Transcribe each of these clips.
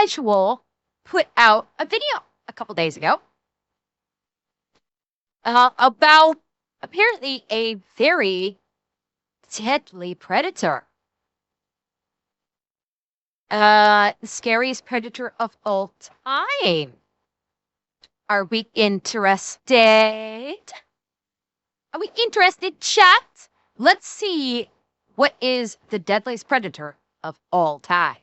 Casual put out a video a couple days ago about apparently a very deadly predator. The scariest predator of all time. Are we interested? Are we interested, chat? Let's see what is the deadliest predator of all time.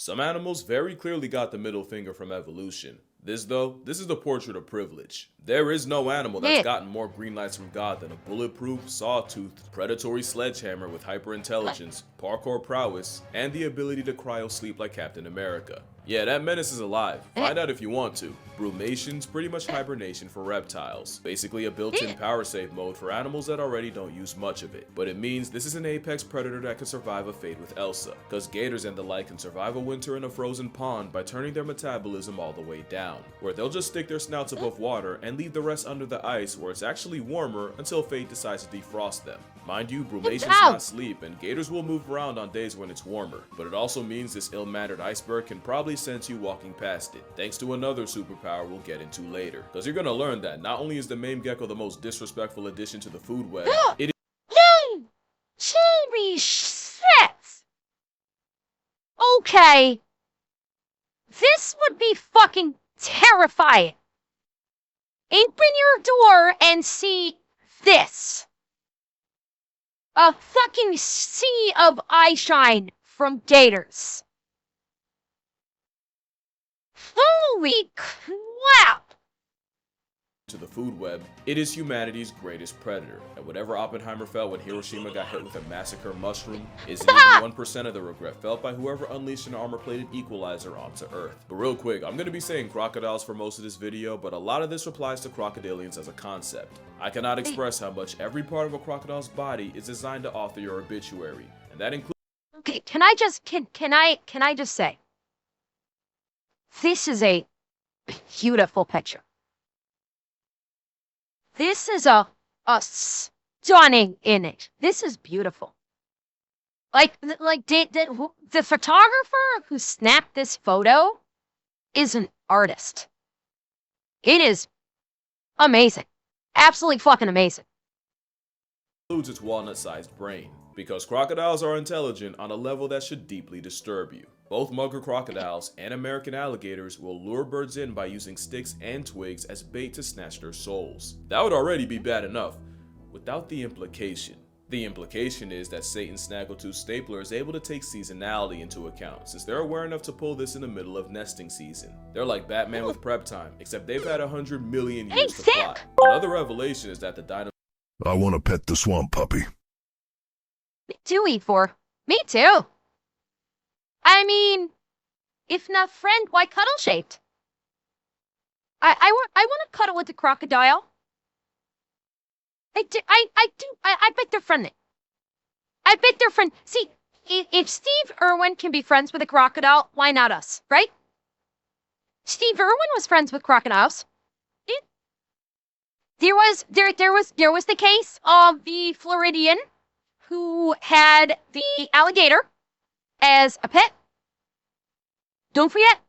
Some animals very clearly got the middle finger from evolution. This is the portrait of privilege. There is no animal that's gotten more green lights from God than a bulletproof, saw-toothed, predatory sledgehammer with hyper-intelligence, parkour prowess, and the ability to cryo-sleep like Captain America. Yeah, that menace is alive. Find out if you want to. Brumation's pretty much hibernation for reptiles. Basically a built-in power save mode for animals that already don't use much of it. But it means this is an apex predator that can survive a fate with Elsa, cause gators and the like can survive a winter in a frozen pond by turning their metabolism all the way down, where they'll just stick their snouts above water and leave the rest under the ice where it's actually warmer until fate decides to defrost them. Mind you, brumations not sleep, and gators will move around on days when it's warmer, but it also means this ill-mannered iceberg can probably sense you walking past it, thanks to another superpower we'll get into later. Cause you're gonna learn that not only is the mame gecko the most disrespectful addition to the food web, it is— Holy shit! Okay. This would be fucking terrifying. Open your door and see this. A fucking sea of eye shine from gators. Holy crap! to the food web, it is humanity's greatest predator, and whatever Oppenheimer felt when Hiroshima got hit with a massacre mushroom isn't even 1% of the regret felt by whoever unleashed an armor-plated equalizer onto Earth. But real quick, I'm gonna be saying crocodiles for most of this video, but a lot of this applies to crocodilians as a concept. I cannot express how much every part of a crocodile's body is designed to author your obituary, and that includes— Okay, can I just say, this is a beautiful picture. This is a stunning image. This is beautiful. The photographer who snapped this photo is an artist. It is amazing. Absolutely fucking amazing. includes its walnut-sized brain, because crocodiles are intelligent on a level that should deeply disturb you. Both mugger crocodiles and American alligators will lure birds in by using sticks and twigs as bait to snatch their souls. That would already be bad enough, without the implication. The implication is that Satan's snaggletooth stapler is able to take seasonality into account, since they're aware enough to pull this in the middle of nesting season. They're like Batman with prep time, except they've had 100 million years to plot. Another revelation is that the dinosaurs— I want to pet the swamp puppy. Me too, E4. Me too. I mean, if not friend, why cuddle shaped? I want to cuddle with the crocodile. I bet they're friendly. I bet they're friend. See, if Steve Irwin can be friends with a crocodile, why not us, right? Steve Irwin was friends with crocodiles. There was the case of the Floridian who had the alligator as a pet. Don't forget,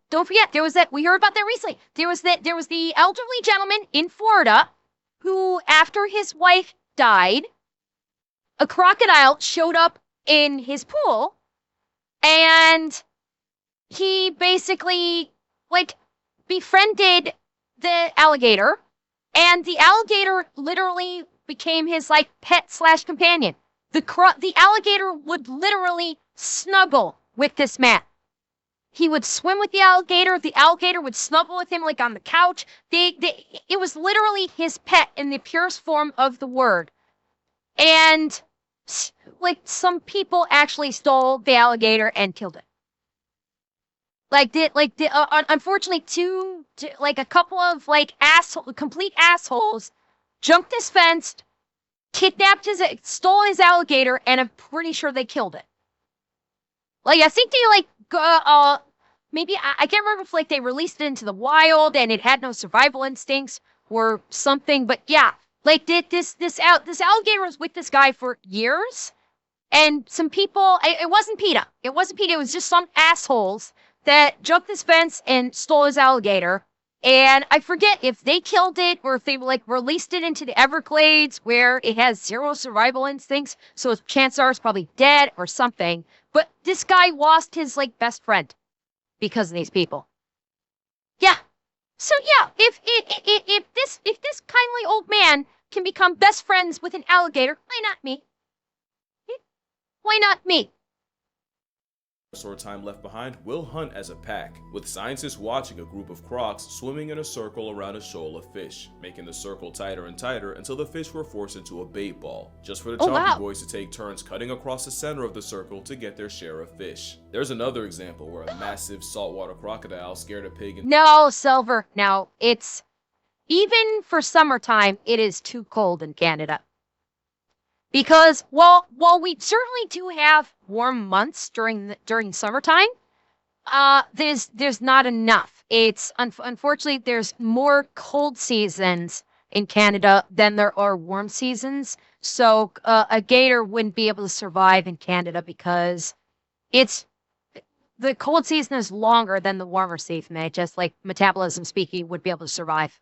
there was that, we heard about that recently. There was the elderly gentleman in Florida who, after his wife died, a crocodile showed up in his pool, and he basically, befriended the alligator, and the alligator literally became his, pet/companion. The alligator would literally snuggle with this man. He would swim with the alligator would snuggle with him, on the couch. It was literally his pet in the purest form of the word. And, some people actually stole the alligator and killed it. Unfortunately, a couple of, complete assholes jumped this fence, kidnapped stole his alligator, and I'm pretty sure they killed it. I think they, maybe, I can't remember if, they released it into the wild and it had no survival instincts or something, but yeah, this alligator was with this guy for years, and some people, it wasn't PETA, it was just some assholes that jumped this fence and stole his alligator. And I forget if they killed it or if they like released it into the Everglades where it has zero survival instincts, so its chances are it's probably dead or something. But this guy lost his like best friend because of these people. Yeah. So yeah, if this kindly old man can become best friends with an alligator, why not me? Why not me? Dinosaur time left behind will hunt as a pack, with scientists watching a group of crocs swimming in a circle around a shoal of fish, making the circle tighter and tighter until the fish were forced into a bait ball, just for the chunky boys to take turns cutting across the center of the circle to get their share of fish. There's another example where a massive saltwater crocodile scared a pig. No, Silver. No, it's even for summertime, it is too cold in Canada. Because while we certainly do have warm months during summertime, there's not enough. It's unfortunately there's more cold seasons in Canada than there are warm seasons. So a gator wouldn't be able to survive in Canada because the cold season is longer than the warmer season. It just like metabolism speaking would be able to survive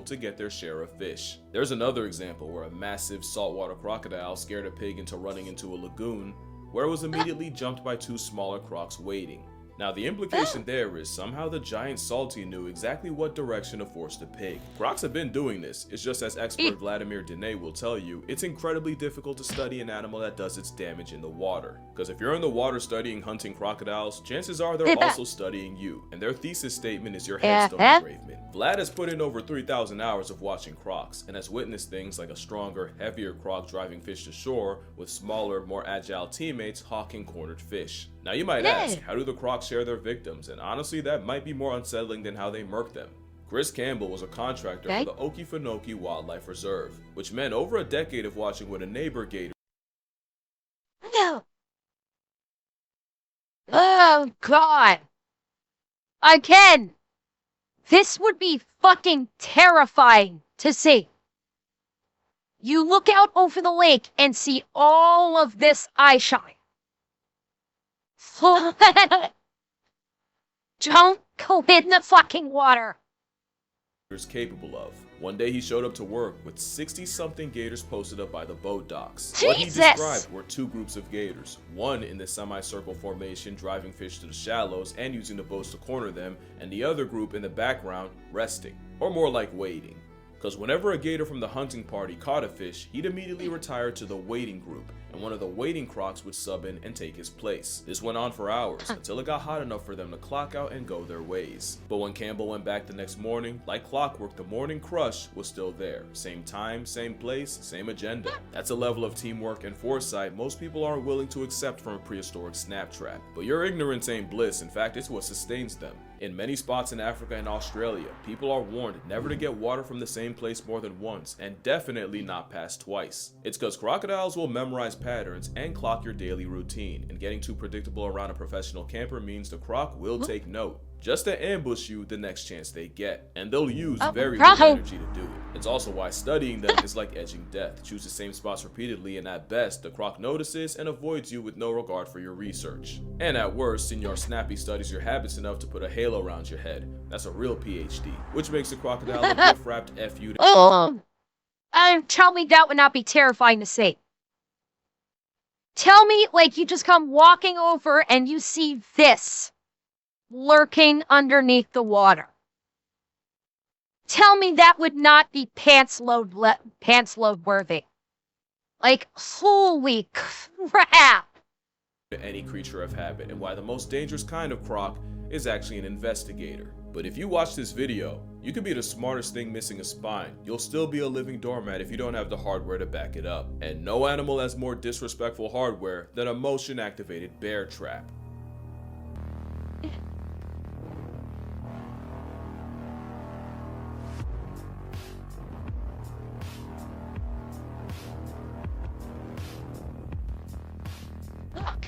to get their share of fish. There's another example where a massive saltwater crocodile scared a pig into running into a lagoon, where it was immediately jumped by two smaller crocs waiting. Now the implication there is somehow the giant salty knew exactly what direction to force the pig. Crocs have been doing this, it's just as expert Vladimir Dene will tell you, it's incredibly difficult to study an animal that does its damage in the water. Because if you're in the water studying hunting crocodiles, chances are they're also studying you, and their thesis statement is your headstone engravement. Vlad has put in over 3,000 hours of watching crocs, and has witnessed things like a stronger, heavier croc driving fish to shore, with smaller, more agile teammates hawking cornered fish. Now you might ask, how do the crocs share their victims? And honestly, that might be more unsettling than how they murk them. Chris Campbell was a contractor for the Okefenokee Wildlife Reserve, which meant over a decade of watching with a neighbor gator. No. Oh, God. Again. This would be fucking terrifying to see. You look out over the lake and see all of this eye shine. Don't go in the fucking water. Capable of. One day he showed up to work with 60-something gators posted up by the boat docks. Jesus. What he described were two groups of gators, one in the semicircle formation driving fish to the shallows and using the boats to corner them, and the other group in the background resting, or more like waiting. Because whenever a gator from the hunting party caught a fish, he'd immediately retire to the waiting group, and one of the waiting crocs would sub in and take his place. This went on for hours, until it got hot enough for them to clock out and go their ways. But when Campbell went back the next morning, like clockwork, the morning crush was still there. Same time, same place, same agenda. That's a level of teamwork and foresight most people aren't willing to accept from a prehistoric snap trap. But your ignorance ain't bliss, in fact it's what sustains them. In many spots in Africa and Australia, people are warned never to get water from the same place more than once, and definitely not past twice. It's because crocodiles will memorize patterns and clock your daily routine, and getting too predictable around a professional camper means the croc will take note, just to ambush you the next chance they get, and they'll use very little energy to do it. It's also why studying them is like edging death. Choose the same spots repeatedly, and at best, the croc notices and avoids you with no regard for your research. And at worst, Senor Snappy studies your habits enough to put a halo around your head. That's a real PhD, which makes the crocodile a gift-wrapped FU to tell me that would not be terrifying to see. Tell me, like, you just come walking over and you see this lurking underneath the water. Tell me that would not be pants load worthy. Like, holy crap. Any creature of habit, and why the most dangerous kind of croc is actually an investigator. But if you watch this video, you could be the smartest thing missing a spine. You'll still be a living doormat if you don't have the hardware to back it up. And no animal has more disrespectful hardware than a motion-activated bear trap.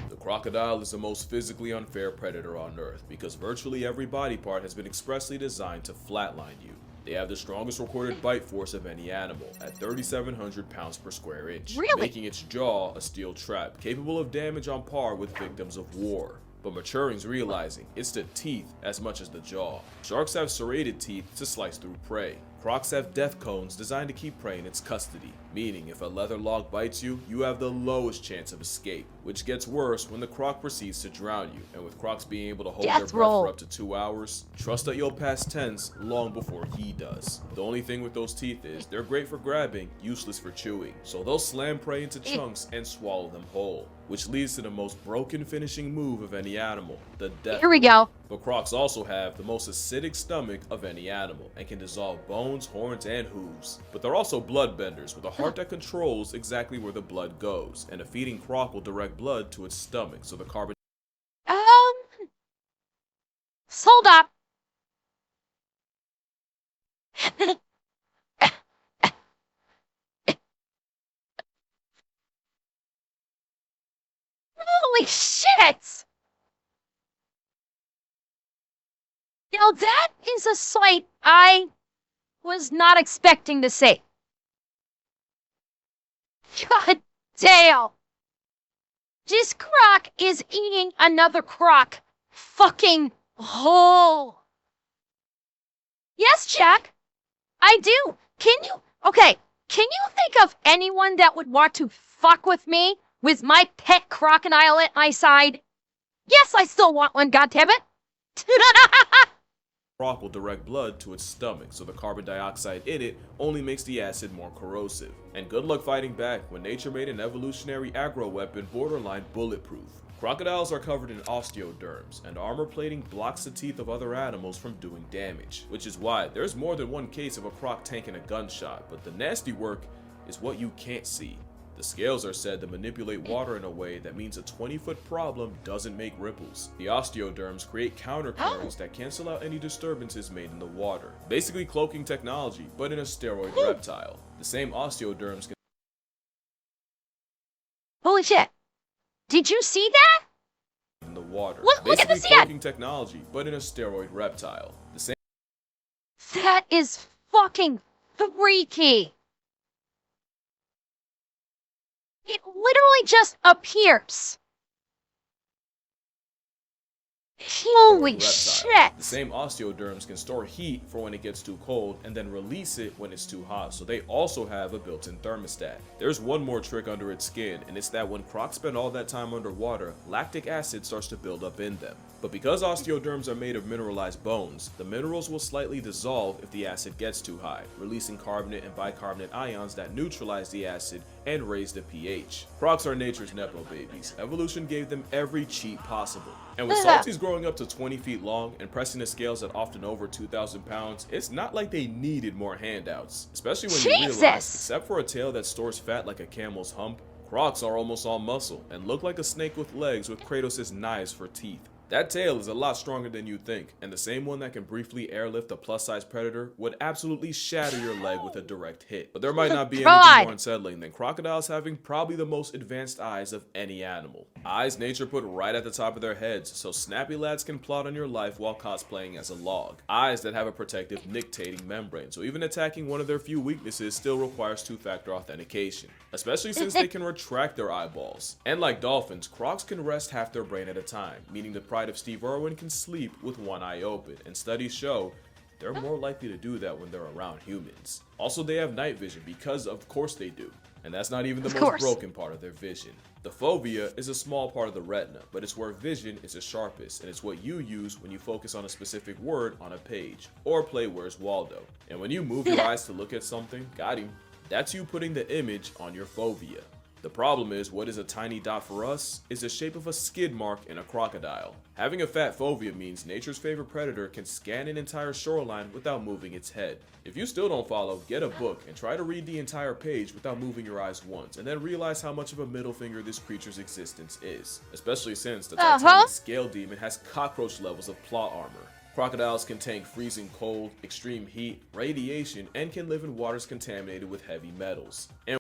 The crocodile is the most physically unfair predator on Earth because virtually every body part has been expressly designed to flatline you. They have the strongest recorded bite force of any animal, at 3,700 pounds per square inch, making its jaw a steel trap, capable of damage on par with victims of war. but maturing's realizing it's the teeth as much as the jaw. Sharks have serrated teeth to slice through prey. Crocs have death cones designed to keep prey in its custody, meaning if a leather log bites you, you have the lowest chance of escape, which gets worse when the croc proceeds to drown you, and with crocs being able to hold their breath for up to 2 hours, trust that you'll pass tense long before he does. The only thing with those teeth is, they're great for grabbing, useless for chewing, so they'll slam prey into chunks and swallow them whole, which leads to the most broken finishing move of any animal, the death. Here we go. But crocs also have the most acidic stomach of any animal and can dissolve bones, horns, and hooves. But they're also bloodbenders with a heart that controls exactly where the blood goes, and a feeding croc will direct blood to its stomach, so the carbon. Hold up. Holy shit! Now that is a sight I was not expecting to see. God damn! This croc is eating another croc fucking whole. Yes, Jack, I do. Can you think of anyone that would want to fuck with me with my pet crocodile at my side? Yes, I still want one, goddammit. Croc will direct blood to its stomach, so the carbon dioxide in it only makes the acid more corrosive. And good luck fighting back when nature made an evolutionary aggro weapon borderline bulletproof. Crocodiles are covered in osteoderms, and armor plating blocks the teeth of other animals from doing damage, which is why there's more than one case of a croc tanking a gunshot, but the nasty work is what you can't see. The scales are said to manipulate water in a way that means a 20-foot problem doesn't make ripples. The osteoderms create countercurrents that cancel out any disturbances made in the water. Basically cloaking technology, but in a steroid reptile. The same osteoderms can Holy shit. Did you see that? in the water. Look at Basically this cloaking technology, but in a steroid reptile. The same That is fucking freaky. It literally just appears. Holy reptile. shit. The same osteoderms can store heat for when it gets too cold and then release it when it's too hot, so they also have a built-in thermostat. There's one more trick under its skin, and it's that when crocs spend all that time underwater, lactic acid starts to build up in them. But because osteoderms are made of mineralized bones, the minerals will slightly dissolve if the acid gets too high, releasing carbonate and bicarbonate ions that neutralize the acid and raise the pH. Crocs are nature's nepo babies. Evolution gave them every cheat possible. And with salties growing up to 20 feet long and pressing the scales at often over 2,000 pounds, it's not like they needed more handouts. Especially when you realize, except for a tail that stores fat like a camel's hump, crocs are almost all muscle and look like a snake with legs with Kratos' knives for teeth. That tail is a lot stronger than you think, and the same one that can briefly airlift a plus-size predator would absolutely shatter your leg with a direct hit. But there might not be anything more unsettling than crocodiles having probably the most advanced eyes of any animal. Eyes nature put right at the top of their heads, so snappy lads can plot on your life while cosplaying as a log. Eyes that have a protective nictating membrane, so even attacking one of their few weaknesses still requires two-factor authentication, especially since they can retract their eyeballs. And like dolphins, crocs can rest half their brain at a time, meaning the pride of Steve Irwin can sleep with one eye open, and studies show they're more likely to do that when they're around humans. Also, they have night vision because of course they do, and that's not even the most broken part of their vision. The fovea is a small part of the retina, but it's where vision is the sharpest, and it's what you use when you focus on a specific word on a page, or play Where's Waldo. And when you move your eyes to look at something, got him, that's you putting the image on your fovea. The problem is, what is a tiny dot for us is the shape of a skid mark in a crocodile. Having a fat fovea means nature's favorite predator can scan an entire shoreline without moving its head. If you still don't follow, get a book and try to read the entire page without moving your eyes once, and then realize how much of a middle finger this creature's existence is. Especially since the titanic scale demon has cockroach levels of plot armor. Crocodiles can tank freezing cold, extreme heat, radiation, and can live in waters contaminated with heavy metals. And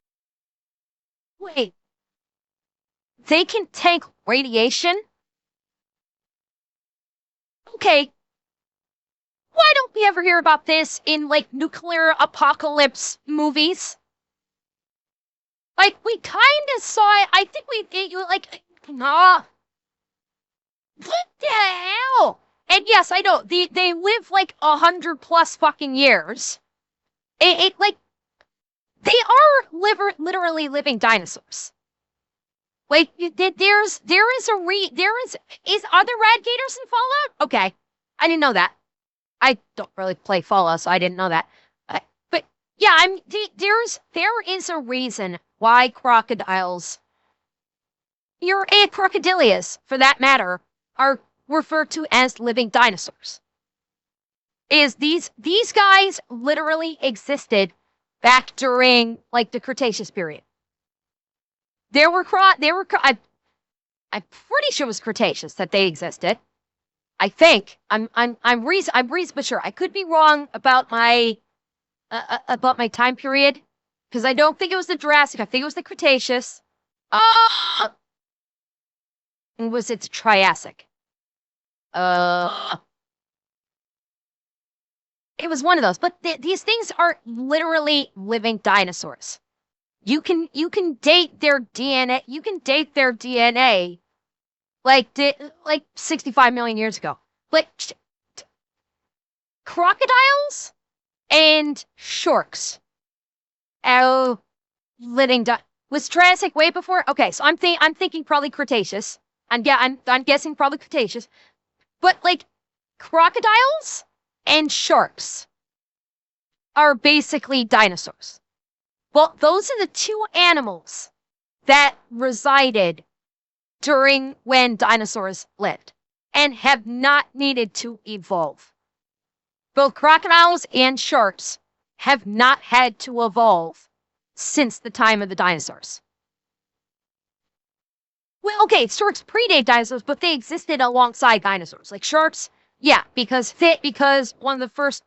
wait, they can tank radiation? Okay, why don't we ever hear about this in, like, nuclear apocalypse movies? Like, we kind of saw it, I think we, like, What the hell? And yes, I know they live like 100+ fucking years. It like they are literally living dinosaurs. Like there is are there alligators in Fallout? Okay, I didn't know that. I don't really play Fallout, so I didn't know that. But yeah, there is a reason why crocodiles, crocodilias for that matter, are referred to as living dinosaurs. Is these guys literally existed back during like the Cretaceous period. I'm pretty sure it was Cretaceous that they existed. I think I'm reasonably sure. I could be wrong about my time period because I don't think it was the Jurassic. I think it was the Cretaceous. Was it the Triassic? It was one of those. But these things are literally living dinosaurs. You can date their DNA. You can date their DNA like 65 million years ago. But crocodiles and sharks. Oh, was Triassic way before? Okay, so I'm thinking probably Cretaceous. And yeah, I'm guessing probably Cretaceous. But like crocodiles and sharks are basically dinosaurs. Well, those are the two animals that resided during when dinosaurs lived and have not needed to evolve. Both crocodiles and sharks have not had to evolve since the time of the dinosaurs. Well, okay, sharks predate dinosaurs, but they existed alongside dinosaurs. Like sharks, yeah, because one of the first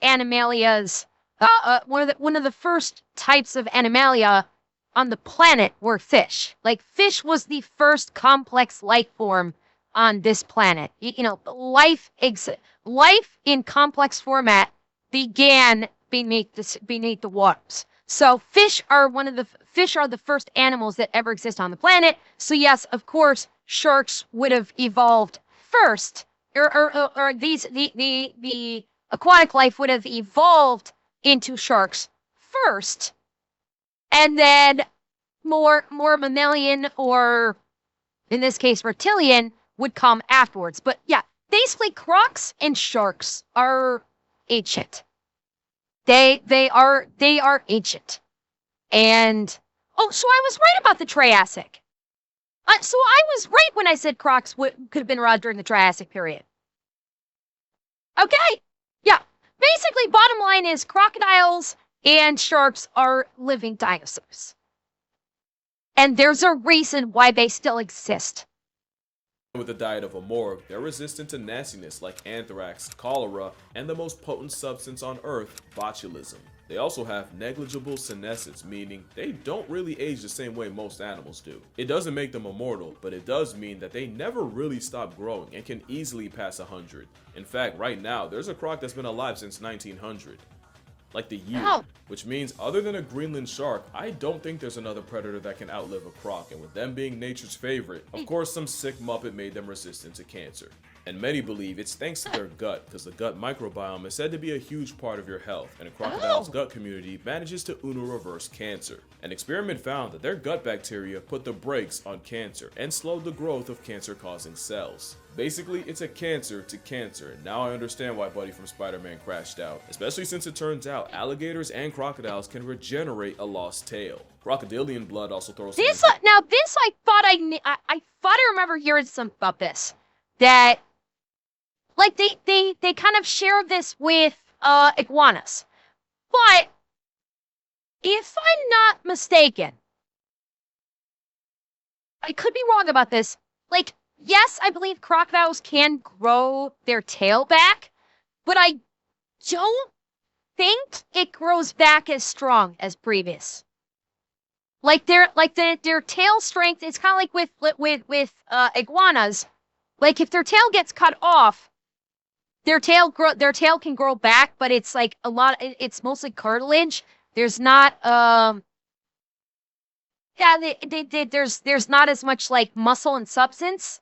animalias, one of the first types of animalia on the planet were fish. Like fish was the first complex life form on this planet. Life in complex format began beneath the waters. So fish are the first animals that ever exist on the planet. So yes, of course, sharks would have evolved first, or the aquatic life would have evolved into sharks first, and then more mammalian, or in this case reptilian, would come afterwards. But yeah, basically crocs and sharks are ancient. They are ancient. And so I was right about the Triassic. So I was right when I said crocs could have been around during the Triassic period. Okay, yeah. Basically, bottom line is crocodiles and sharks are living dinosaurs. And there's a reason why they still exist. With the diet of a morgue, they're resistant to nastiness like anthrax, cholera, and the most potent substance on Earth, botulism. They also have negligible senescence, meaning they don't really age the same way most animals do. It doesn't make them immortal, but it does mean that they never really stop growing and can easily pass 100. In fact, right now, there's a croc that's been alive since 1900. Like the year, which means other than a Greenland shark, I don't think there's another predator that can outlive a croc, and with them being nature's favorite, of course some sick muppet made them resistant to cancer. And many believe it's thanks to their gut, because the gut microbiome is said to be a huge part of your health, and a crocodile's gut community manages to reverse cancer. An experiment found that their gut bacteria put the brakes on cancer and slowed the growth of cancer-causing cells. Basically, it's a cancer to cancer, and now I understand why Buddy from Spider-Man crashed out, especially since it turns out alligators and crocodiles can regenerate a lost tail. Crocodilian blood also throws this. I thought I remember hearing something about this. That like they kind of share this with iguanas, but if I'm not mistaken, I could be wrong about this. Like, yes, I believe crocodiles can grow their tail back, but I don't think it grows back as strong as previous. Like their tail strength is kind of like with iguanas. Like if their tail gets cut off, their tail can grow back, but it's like it's mostly cartilage. There's not there's not as much like muscle and substance.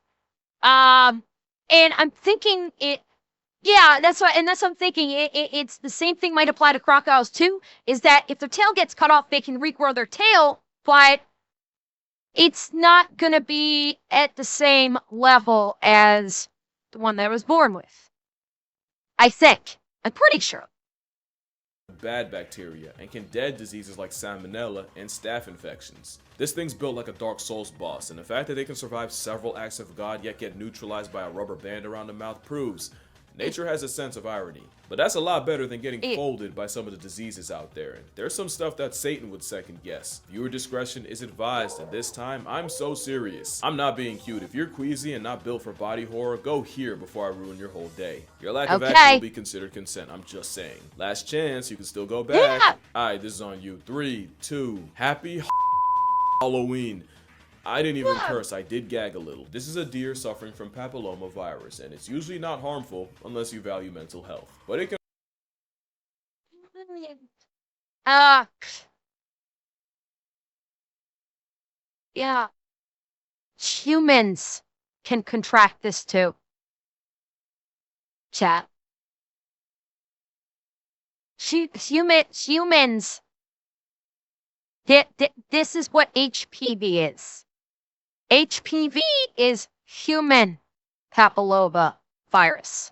And I'm thinking it. Yeah, that's what, and that's what I'm thinking. It's the same thing might apply to crocodiles too. Is that if their tail gets cut off, they can regrow their tail, but it's not gonna be at the same level as the one that I was born with. I think. I'm pretty sure. Bad bacteria and can dead diseases like salmonella and staph infections. This thing's built like a Dark Souls boss, and the fact that they can survive several acts of God yet get neutralized by a rubber band around the mouth proves nature has a sense of irony. But that's a lot better than getting folded by some of the diseases out there, and there's some stuff that Satan would second guess. Viewer discretion is advised, and this time, I'm so serious. I'm not being cute. If you're queasy and not built for body horror, go here before I ruin your whole day. Your lack of action will be considered consent, I'm just saying. Last chance, you can still go back. Yeah. Alright, this is on you. 3, 2, happy Halloween. I didn't even curse, I did gag a little. This is a deer suffering from papillomavirus, and it's usually not harmful unless you value mental health. But it can Yeah. Humans can contract this too. Chat. Humans. This is what HPV is. HPV is human papilloma virus.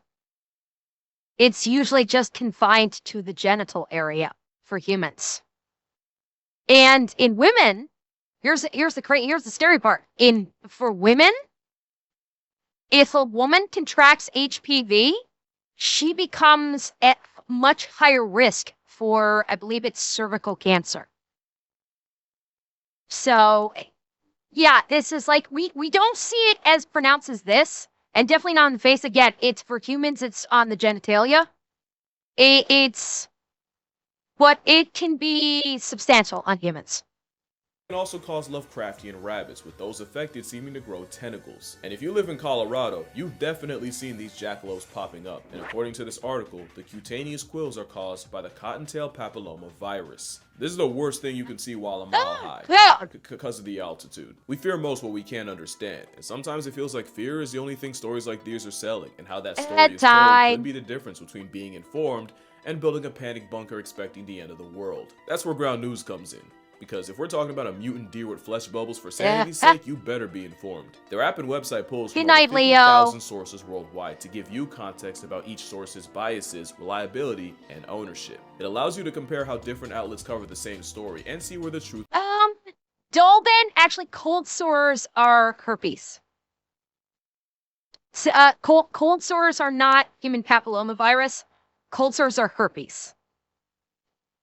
It's usually just confined to the genital area for humans. And in women, here's the scary part. For women, if a woman contracts HPV, she becomes at much higher risk for, I believe it's cervical cancer. So, yeah, this is like, we don't see it as pronounced as this, and definitely not on the face. Again, it's for humans, it's on the genitalia. But it can be substantial on humans. can also cause Lovecraftian rabbits, with those affected seeming to grow tentacles. And if you live in Colorado, you've definitely seen these jackalopes popping up, and according to this article, the cutaneous quills are caused by the cottontail papilloma virus. This is the worst thing you can see while a mile high, because of the altitude. We fear most what we can't understand, and sometimes it feels like fear is the only thing stories like these are selling, and how that story is told could be the difference between being informed and building a panic bunker expecting the end of the world. That's where ground news comes in. Because if we're talking about a mutant deer with flesh bubbles for sanity's sake, you better be informed. Their app and website pulls from over 50,000 sources worldwide to give you context about each source's biases, reliability, and ownership. It allows you to compare how different outlets cover the same story and see where the truth. Dolben, actually, cold sores are herpes. Cold sores are not human papillomavirus. Cold sores are herpes.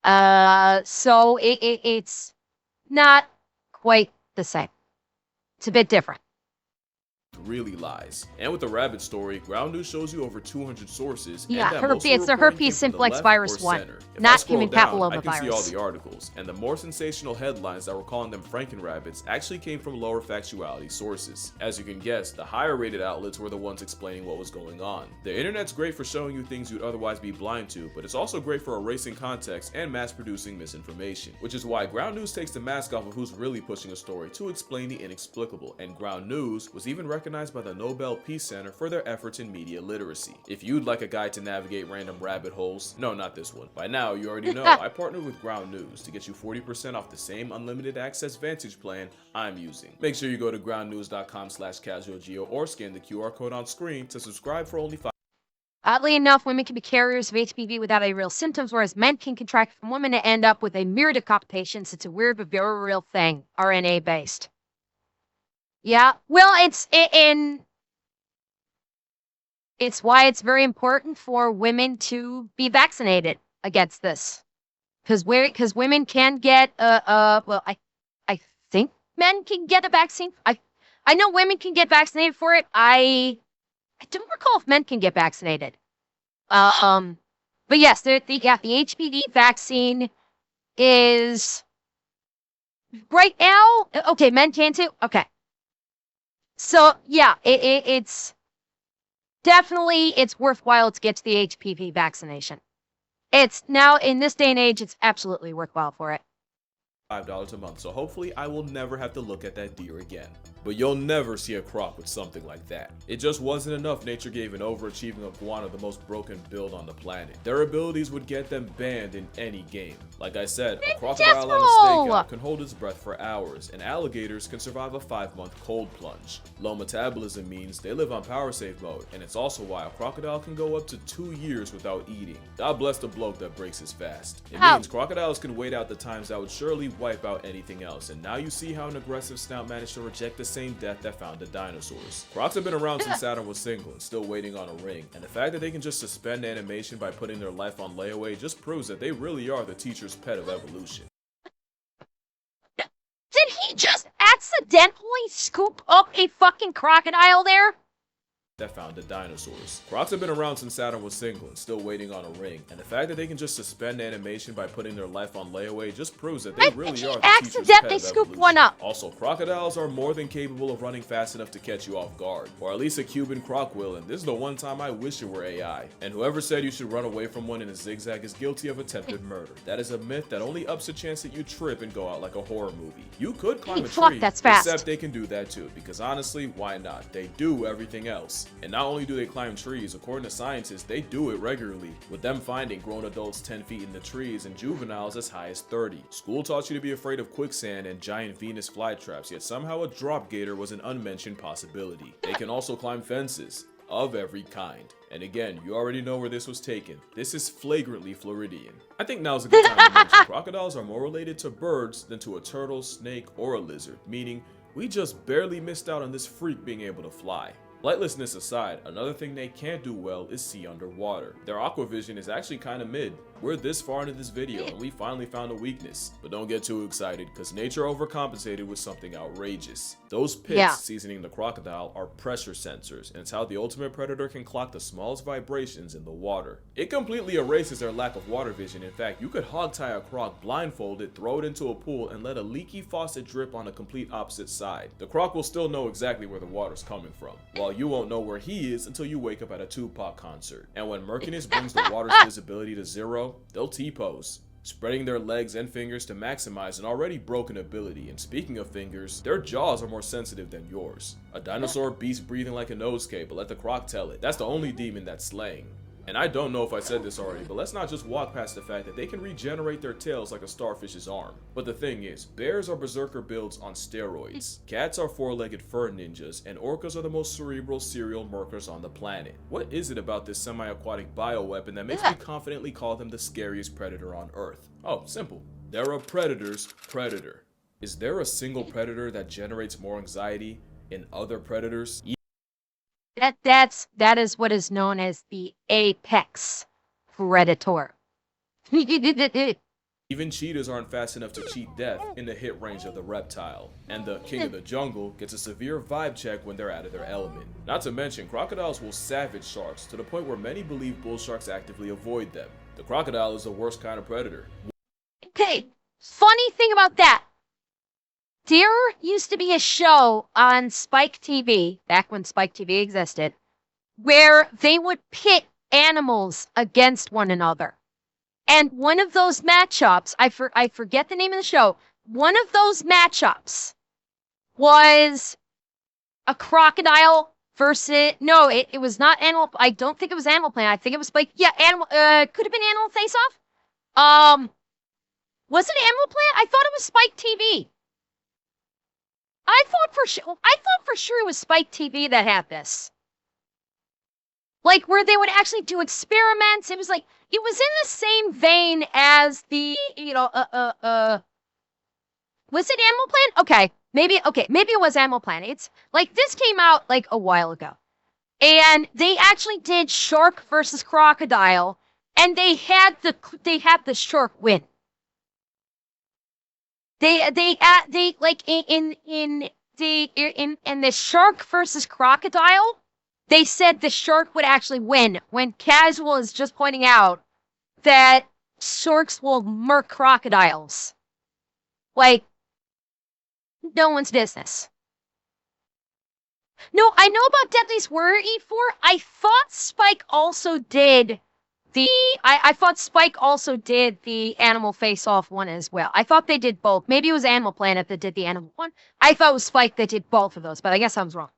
So it's not quite the same. It's a bit different. Really lies. And with the rabbit story, Ground News shows you over 200 sources. Yeah, and herpes. It's the herpes simplex virus 1, not human papilloma I can see all virus. the articles, and the more sensational headlines that were calling them Franken-rabbits actually came from lower factuality sources. As you can guess, the higher rated outlets were the ones explaining what was going on. The internet's great for showing you things you'd otherwise be blind to, but it's also great for erasing context and mass-producing misinformation, which is why Ground News takes the mask off of who's really pushing a story to explain the inexplicable, and Ground News was even recognized by the Nobel Peace Center for their efforts in media literacy. If you'd like a guide to navigate random rabbit holes, no, not this one. By now, you already know I partnered with Ground News to get you 40% off the same unlimited access Vantage plan I'm using. Make sure you go to groundnews.com/casualgeo or scan the QR code on screen to subscribe for only $5. Oddly enough, women can be carriers of HPV without any real symptoms, whereas men can contract from women and end up with a myriad of complications. It's a weird but very real thing, RNA based. Yeah, well, it's why it's very important for women to be vaccinated against this, because women can get well, I think men can get a vaccine. I know women can get vaccinated for it. I don't recall if men can get vaccinated. But yes, the HPV vaccine is right now. Okay, men can too. Okay. So, yeah, it's definitely, it's worthwhile to get to the HPV vaccination. It's now, in this day and age, it's absolutely worthwhile for it. $5 a month, so hopefully I will never have to look at that deer again. But you'll never see a croc with something like that. It just wasn't enough. Nature gave an overachieving iguana the most broken build on the planet. Their abilities would get them banned in any game. Like I said, a crocodile on a stakeout can hold its breath for hours, and alligators can survive a 5-month cold plunge. Low metabolism means they live on power save mode, and it's also why a crocodile can go up to 2 years without eating. God bless the bloke that breaks his fast. It means crocodiles can wait out the times that would surely wipe out anything else, and now you see how an aggressive snout managed to reject the same death that found the dinosaurs. Crocs have been around since Saturn was single and still waiting on a ring, and the fact that they can just suspend animation by putting their life on layaway just proves that they really are the teacher's pet of evolution. Did he just accidentally scoop up a fucking crocodile there? That found the dinosaurs. Crocs have been around since Saturn was single and still waiting on a ring, and the fact that they can just suspend animation by putting their life on layaway just proves that they really are the teacher's pet of evolution. One up. Also, crocodiles are more than capable of running fast enough to catch you off guard, or at least a Cuban croc will, and this is the one time I wish it were AI. And whoever said you should run away from one in a zigzag is guilty of attempted murder. That is a myth that only ups the chance that you trip and go out like a horror movie. You could climb a tree, except they can do that too, because honestly, why not? They do everything else. And not only do they climb trees, according to scientists, they do it regularly, with them finding grown adults 10 feet in the trees and juveniles as high as 30. School taught you to be afraid of quicksand and giant Venus flytraps, yet somehow a drop gator was an unmentioned possibility. They can also climb fences of every kind. And again, you already know where this was taken. This is flagrantly Floridian. I think now's a good time to mention crocodiles are more related to birds than to a turtle, snake, or a lizard, meaning we just barely missed out on this freak being able to fly. Flightlessness aside, another thing they can't do well is see underwater. Their aquavision is actually kinda mid. We're this far into this video and we finally found a weakness. But don't get too excited, because nature overcompensated with something outrageous. Those pits seasoning the crocodile are pressure sensors, and it's how the ultimate predator can clock the smallest vibrations in the water. It completely erases their lack of water vision. In fact, you could hog-tie a croc blindfolded, throw it into a pool, and let a leaky faucet drip on a complete opposite side. The croc will still know exactly where the water's coming from, while you won't know where he is until you wake up at a Tupac concert. And when murkiness brings the water's visibility to zero, they'll T-pose, spreading their legs and fingers to maximize an already broken ability. And speaking of fingers, their jaws are more sensitive than yours. A dinosaur beast breathing like a nosegay, but let the croc tell it. That's the only demon that's slaying. And I don't know if I said this already, but let's not just walk past the fact that they can regenerate their tails like a starfish's arm. But the thing is, bears are berserker builds on steroids, cats are four-legged fur ninjas, and orcas are the most cerebral serial murkers on the planet. What is it about this semi-aquatic bioweapon that makes me confidently call them the scariest predator on Earth? Oh, simple. They're a predator's predator. Is there a single predator that generates more anxiety in other predators? That is what is known as the apex predator. Even cheetahs aren't fast enough to cheat death in the hit range of the reptile, and the king of the jungle gets a severe vibe check when they're out of their element. Not to mention, crocodiles will savage sharks to the point where many believe bull sharks actively avoid them. The crocodile is the worst kind of predator. Okay, funny thing about that. There used to be a show on Spike TV, back when Spike TV existed, where they would pit animals against one another. And one of those matchups, I forget the name of the show, one of those matchups was a crocodile versus, no, it was not Animal, I don't think it was Animal Planet, I think it was Spike, yeah, could have been Animal Face Off? Was it Animal Planet? I thought it was Spike TV. I thought for sure it was Spike TV that had this. Like, where they would actually do experiments. It was like, it was in the same vein as the, was it Animal Planet? Okay, maybe it was Animal Planet. It's like, this came out like a while ago. And they actually did shark versus crocodile, and they had the shark win. They like in the shark versus crocodile, they said the shark would actually win, when Casual is just pointing out that sharks will murk crocodiles. Like, no one's business. No, I know about Deadliest Warrior E4. I thought Spike also did I thought Spike also did the Animal Face-Off one as well. I thought they did both. Maybe it was Animal Planet that did the animal one. I thought it was Spike that did both of those, but I guess I was wrong.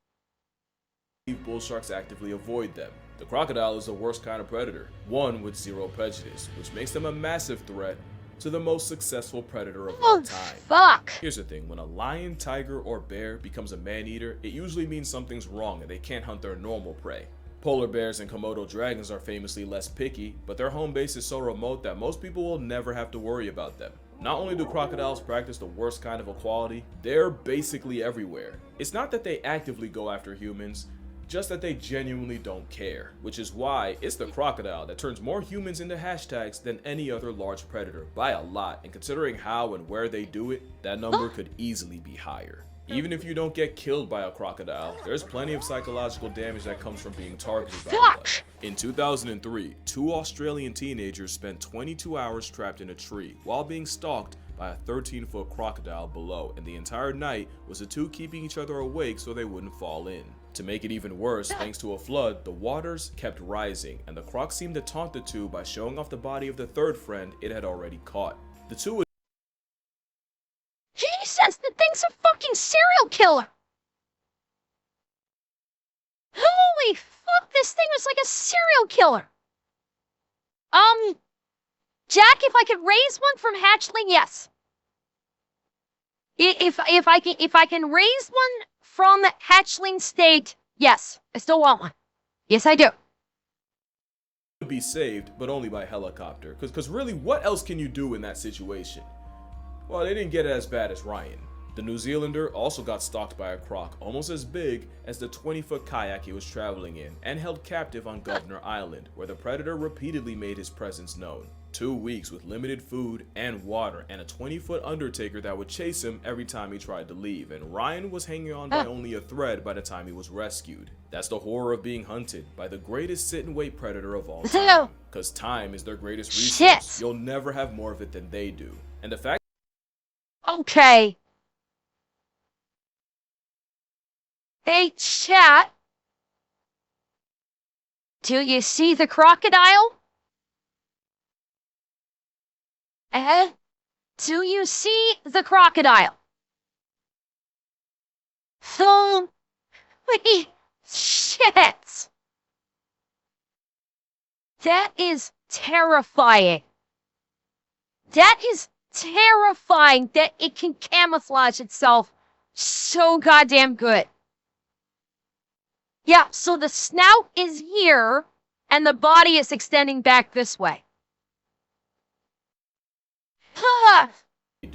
Bull sharks actively avoid them. The crocodile is the worst kind of predator, one with zero prejudice, which makes them a massive threat to the most successful predator of all time. Fuck! Here's the thing, when a lion, tiger, or bear becomes a man-eater, it usually means something's wrong and they can't hunt their normal prey. Polar bears and Komodo dragons are famously less picky, but their home base is so remote that most people will never have to worry about them. Not only do crocodiles practice the worst kind of equality, they're basically everywhere. It's not that they actively go after humans, just that they genuinely don't care, which is why it's the crocodile that turns more humans into hashtags than any other large predator by a lot, and considering how and where they do it, that number could easily be higher. Even if you don't get killed by a crocodile, there's plenty of psychological damage that comes from being targeted by one. In 2003, 2 Australian teenagers spent 22 hours trapped in a tree while being stalked by a 13-foot crocodile below, and the entire night was the two keeping each other awake so they wouldn't fall in. To make it even worse, thanks to a flood, the waters kept rising, and the croc seemed to taunt the two by showing off the body of the third friend it had already caught. The two would Jesus, the thing's a fucking serial killer! Holy fuck, this thing was like a serial killer! Jack, if I could raise one from hatchling, yes. If I can raise one from hatchling state, yes. I still want one. Yes, I do. be saved, but only by helicopter. Because really, what else can you do in that situation? Well, they didn't get it as bad as Ryan. The New Zealander also got stalked by a croc almost as big as the 20-foot kayak he was traveling in and held captive on Governor Island, where the predator repeatedly made his presence known. 2 weeks with limited food and water and a 20-foot undertaker that would chase him every time he tried to leave, and Ryan was hanging on by only a thread by the time he was rescued. That's the horror of being hunted by the greatest sit-and-wait predator of all time. Because time is their greatest resource. You'll never have more of it than they do. And the fact— Okay. Hey, chat. Do you see the crocodile? Do you see the crocodile? Holy shit. That is terrifying. That is terrifying that it can camouflage itself so goddamn good. Yeah, so the snout is here, and the body is extending back this way.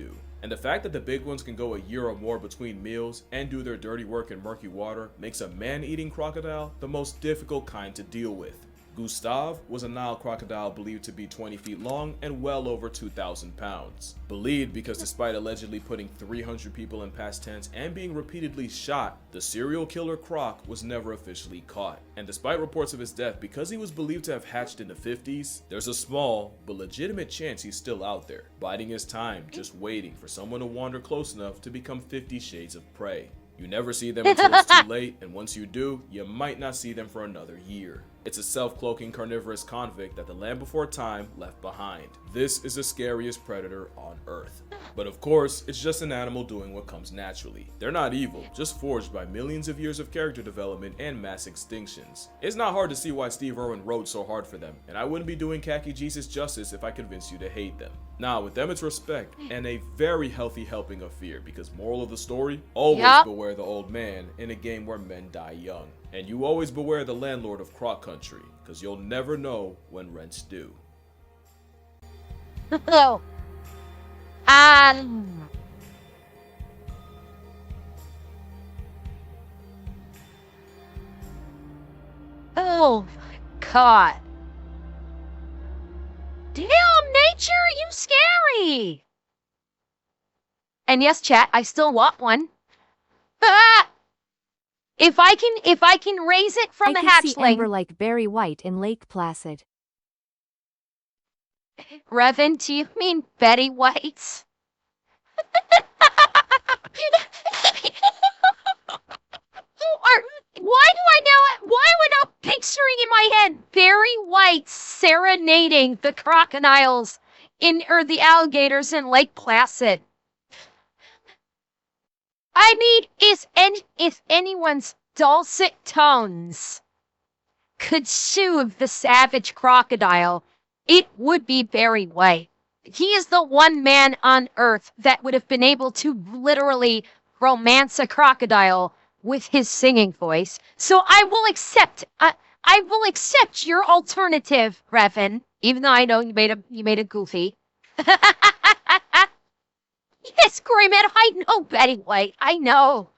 do. And the fact that the big ones can go a year or more between meals and do their dirty work in murky water makes a man-eating crocodile the most difficult kind to deal with. Gustav was a Nile crocodile believed to be 20 feet long and well over 2,000 pounds. Believed because despite allegedly putting 300 people in past tense and being repeatedly shot, the serial killer croc was never officially caught. And despite reports of his death, because he was believed to have hatched in the 50s, there's a small but legitimate chance he's still out there, biding his time, just waiting for someone to wander close enough to become 50 Shades of Prey. You never see them until it's too late, and once you do, you might not see them for another year. It's a self-cloaking carnivorous convict that the land before time left behind. This is the scariest predator on Earth. But of course, it's just an animal doing what comes naturally. They're not evil, just forged by millions of years of character development and mass extinctions. It's not hard to see why Steve Irwin wrote so hard for them, and I wouldn't be doing Khaki Jesus justice if I convinced you to hate them. Now, with them it's respect, and a very healthy helping of fear, because moral of the story, always beware the old man in a game where men die young. And you always beware the landlord of Croc Country, because you'll never know when rent's due. Oh. Oh my god. Damn, nature, you scary. And yes, chat, I still want one. Ah! If I can raise it from the hatchling. I can see Amber like Barry White in Lake Placid. Revan, do you mean Betty White? Why do I know it? Why am I not picturing in my head Barry White serenading the crocodiles or the alligators in Lake Placid? I mean, if anyone's dulcet tones could soothe the savage crocodile, it would be Barry White. He is the one man on earth that would have been able to literally romance a crocodile with his singing voice. So I will accept your alternative, Revan, even though I know you made it goofy. Yes, Grayman, I know Betty White. I know.